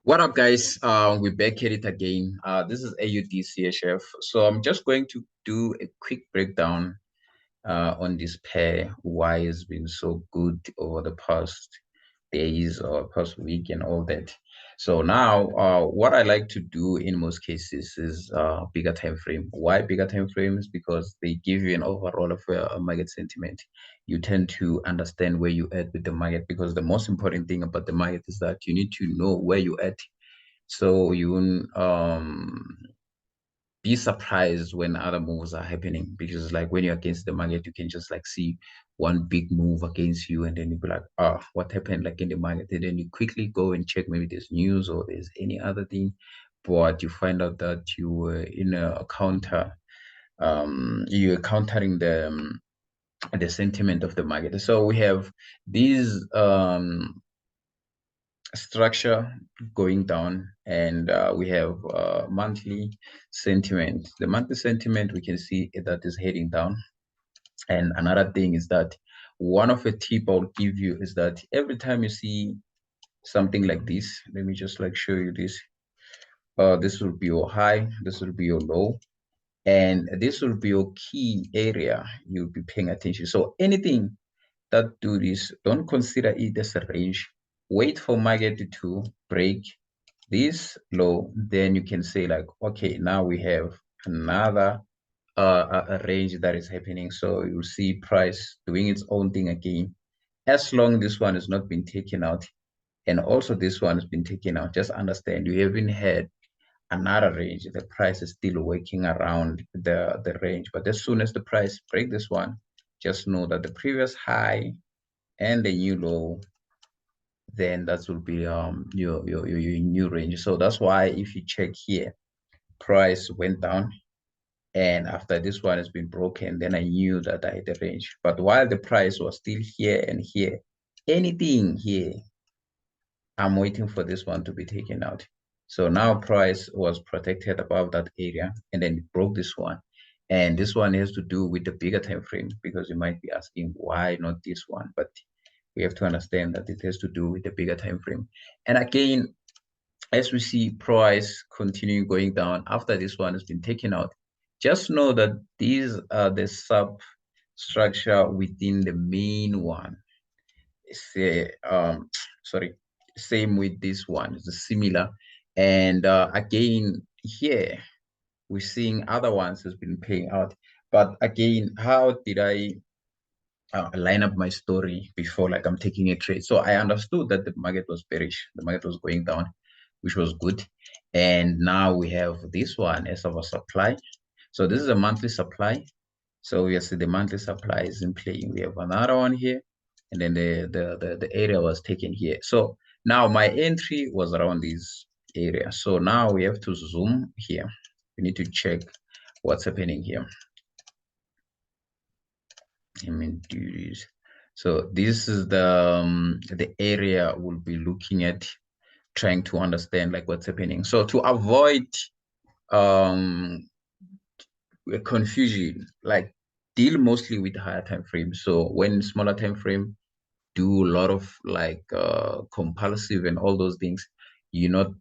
What up, guys? We're back at it again. This is AUDCHF. So I'm just going to do a quick breakdown on this pair, why it's been so good over the past days or past week and all that. So now, what I like to do in most cases is bigger time frame. Why bigger time frames? Because they give you an overall of a market sentiment. You tend to understand where you at with the market, because the most important thing about the market is that you need to know where you at, so you won't be surprised when other moves are happening. Because like when you're against the market, you can just like see one big move against you, and then you be like, oh, what happened like in the market? And then you quickly go and check, maybe there's news or there's any other thing. But you find out that you were in a counter, you're countering the sentiment of the market. So we have these structure going down, and we have monthly sentiment. The monthly sentiment, we can see that is heading down. And another thing is that one of the tip I'll give you is that every time you see something like this, let me just like show you this. This will be your high, this will be your low, and this will be your key area you'll be paying attention. So anything that do this, don't consider it as a range. Wait for market to break this low, then you can say like, okay, now we have another a range that is happening. So you'll see price doing its own thing again. As long this one has not been taken out, and also this one has been taken out, just understand you haven't had another range. The price is still working around the range. But as soon as the price break this one, just know that the previous high and the new low, then that will be your new range. So that's why if you check here, price went down, and after this one has been broken, then I knew that I had a range. But while the price was still here and here, anything here, I'm waiting for this one to be taken out. So now price was protected above that area, and then it broke this one. And this one has to do with the bigger time frame, because you might be asking why not this one, but we have to understand that it has to do with the bigger time frame. And again, as we see price continue going down after this one has been taken out, just know that these are the substructure within the main one. Say, sorry, same with this one, it's similar. And again, here we're seeing other ones has been paying out. But again, how did I line up my story before like I'm taking a trade? So I understood that the market was bearish, the market was going down, which was good. And now we have this one as our supply. So this is a monthly supply. So we see the monthly supply is in play. We have another one here, and then the area was taken here. So now my entry was around this area. So now we have to zoom here. We need to check what's happening here. Let me do this. So this is the area we'll be looking at, trying to understand like what's happening. So to avoid confusion, like deal mostly with higher time frame. So when smaller time frame, do a lot of like compulsive and all those things, you not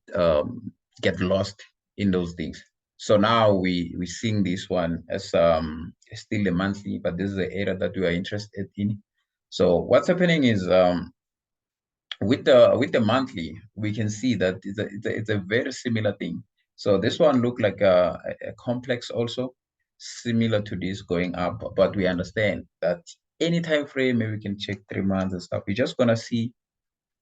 get lost in those things. So now we seeing this one as still a monthly, but this is the area that we are interested in. So what's happening is with the monthly, we can see that it's a very similar thing. So this one look like a complex also, similar to this going up, but we understand that any time frame, maybe we can check 3 months and stuff. We're just gonna see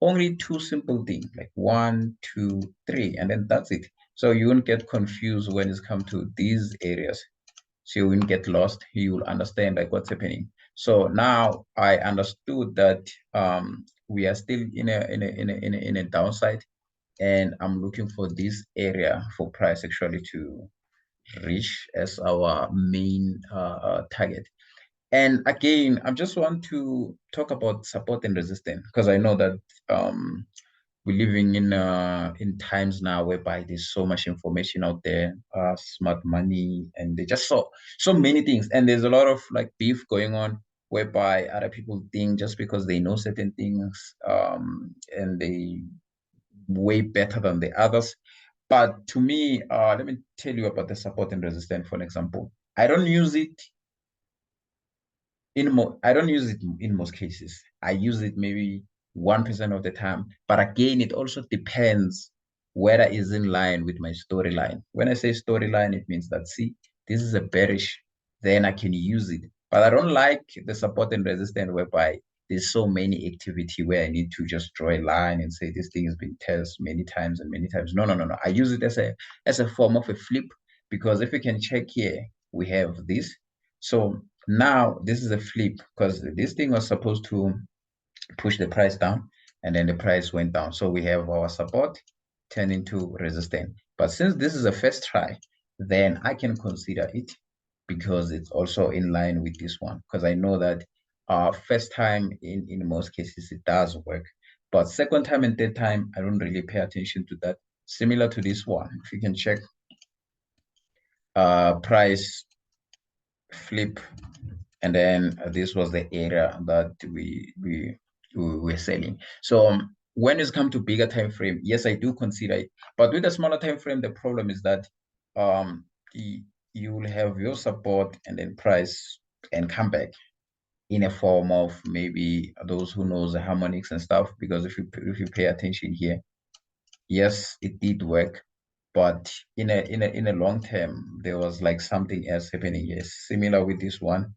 only two simple things, like 1, 2, 3, and then that's it. So you won't get confused when it's come to these areas. So you won't get lost. You will understand like what's happening. So now I understood that we are still in a downside, and I'm looking for this area for price actually to reach as our main target. And again, I just want to talk about support and resistance, because I know that we're living in times now whereby there's so much information out there, smart money, and they just so many things. And there's a lot of like beef going on, whereby other people think just because they know certain things, and way better than the others. But to me, let me tell you about the support and resistance, for an example. I don't use it I don't use it in most cases. I use it maybe 1% of the time. But again, it also depends whether it's in line with my storyline. When I say storyline, it means that, see, this is a bearish, then I can use it. But I don't like the support and resistance whereby there's so many activity where I need to just draw a line and say this thing has been tested many times and many times. No, no, no, no. I use it as a form of a flip, because if you can check here, we have this. So now this is a flip, because this thing was supposed to push the price down, and then the price went down. So we have our support turn into resistance. But since this is a first try, then I can consider it, because it's also in line with this one, because I know that first time in most cases it does work, but second time and third time I don't really pay attention to that. Similar to this one, if you can check price flip, and then this was the area that we were selling. So when it's come to bigger time frame, yes, I do consider it. But with a smaller time frame, the problem is that you will have your support and then price and come back in a form of maybe those who knows the harmonics and stuff. Because if you pay attention here, yes, it did work. But in a long term, there was like something else happening. Yes, similar with this one.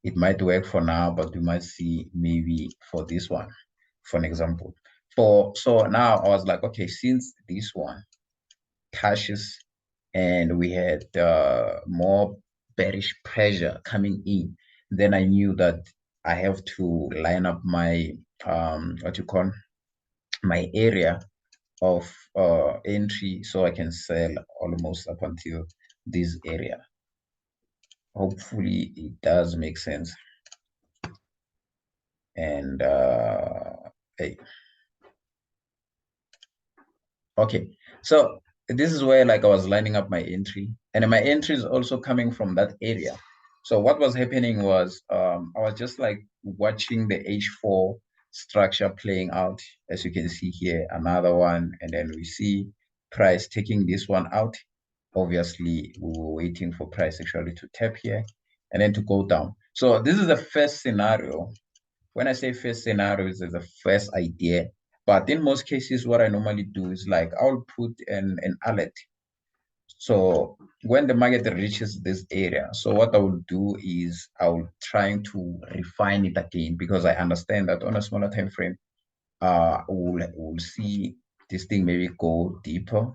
It might work for now, but we might see maybe for this one, for an example. So now I was like, okay, since this one cashes and we had more bearish pressure coming in, then I knew that I have to line up my what you call my area of entry, so I can sell almost up until this area. Hopefully it does make sense. And hey, okay, so this is where like I was lining up my entry, and my entry is also coming from that area. So what was happening was I was just like watching the H4 structure playing out. As you can see here, another one, and then we see price taking this one out. Obviously we were waiting for price actually to tap here and then to go down. So this is the first scenario. When I say first scenarios, is the first idea. But in most cases, what I normally do is like I'll put an alert. So when the market reaches this area, so what I will do is I'll try to refine it again, because I understand that on a smaller time frame, we'll see this thing maybe go deeper.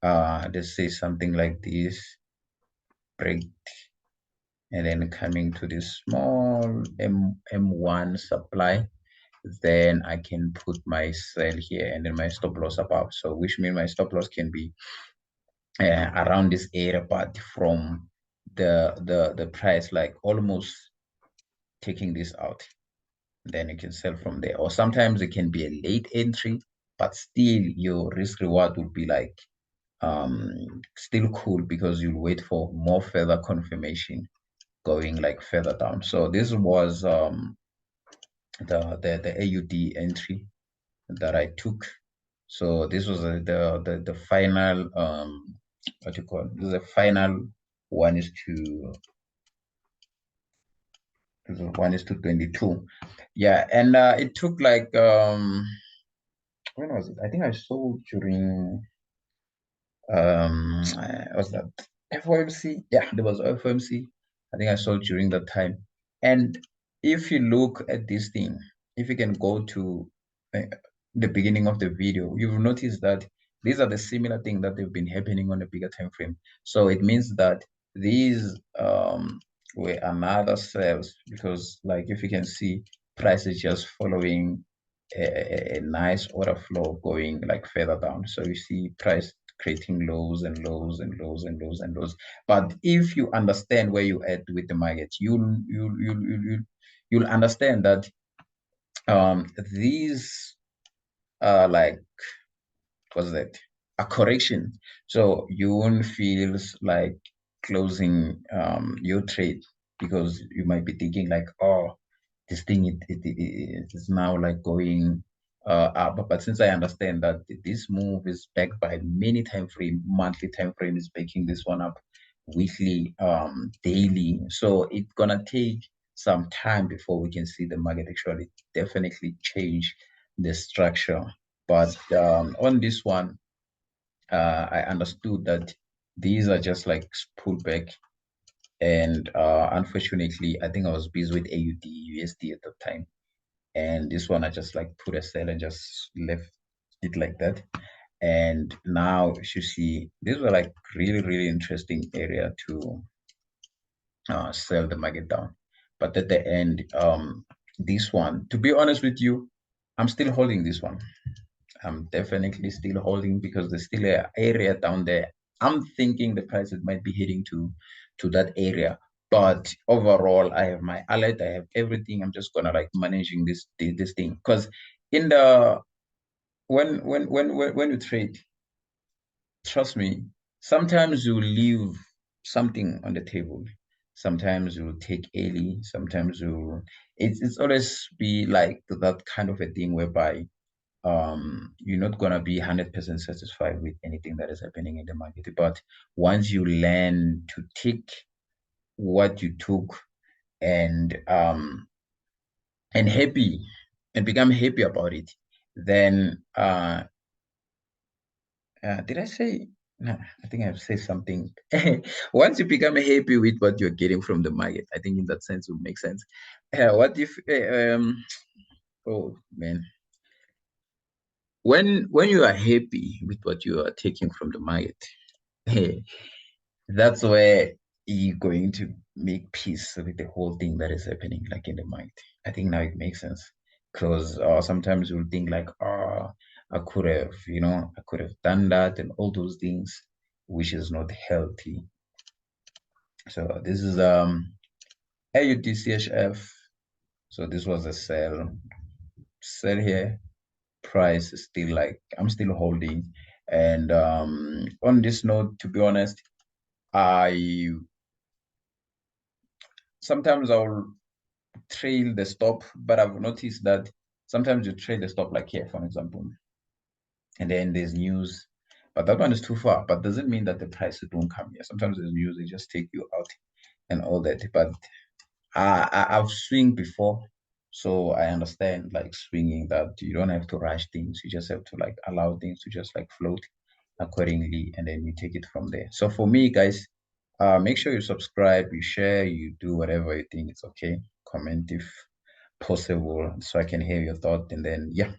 Let's say something like this, break, and then coming to this small M1 supply. Then I can put my sell here and then my stop loss above. So which means my stop loss can be around this area, but from the price, like almost taking this out. Then you can sell from there. Or sometimes it can be a late entry, but still your risk reward would be like still cool, because you'll wait for more further confirmation going like further down. So this was the AUD entry that I took. So this was the final what you call, this is the final 1:22. Yeah, and it took like when was it? I think I sold during what's that, FOMC? Yeah, there was FOMC. I think I sold during that time. And if you look at this thing, if you can go to uh, the beginning of the video, you will notice that these are the similar things that have been happening on a bigger time frame. So it means that these were another sales, because like if you can see, price is just following a nice order flow going like further down. So you see price creating lows and lows and lows and lows and lows. But if you understand where you at with the market, you'll understand that these are like, what's that, a correction. So you won't feel like closing your trade, because you might be thinking like, oh, this thing it is now like going But since I understand that this move is backed by many time frame, monthly time frame is backing this one up, weekly, daily. So it's gonna take some time before we can see the market actually definitely change the structure. But on this one, I understood that these are just like pullback. And unfortunately, I think I was busy with AUD USD at the time. And this one, I just like put a sell and just left it like that. And now you see, these were like really, really interesting area to sell the market down. But at the end, this one, to be honest with you, I'm still holding this one. I'm definitely still holding because there's still an area down there. I'm thinking the prices might be heading to that area. But overall, I have my alert, I have everything. I'm just gonna like managing this thing. Because in the when you trade, trust me, sometimes you leave something on the table. Sometimes you take early, sometimes you it's always be like that kind of a thing whereby you're not gonna be 100% satisfied with anything that is happening in the market. But once you learn to take what you took and happy and become happy about it, then did I say no? I think I've said something. Once you become happy with what you're getting from the market, I think in that sense it would make sense. What if oh man, when you are happy with what you are taking from the market, that's where you're going to make peace with the whole thing that is happening, like in the mind. I think now it makes sense because sometimes you'll think like, oh, I could have, I could have done that and all those things, which is not healthy. So this is AUDCHF. So this was a sell here. Price is still like I'm still holding. And on this note, to be honest, I sometimes I'll trail the stop, but I've noticed that sometimes you trail the stop like here, for example, and then there's news, but that one is too far. But doesn't mean that the prices don't come here. Sometimes there's news, they just take you out and all that. But I've swing before, so I understand like swinging that you don't have to rush things. You just have to like allow things to just like float accordingly, and then you take it from there. So for me, guys, make sure you subscribe, you share, you do whatever you think it's okay. Comment if possible, so I can hear your thought, and then yeah,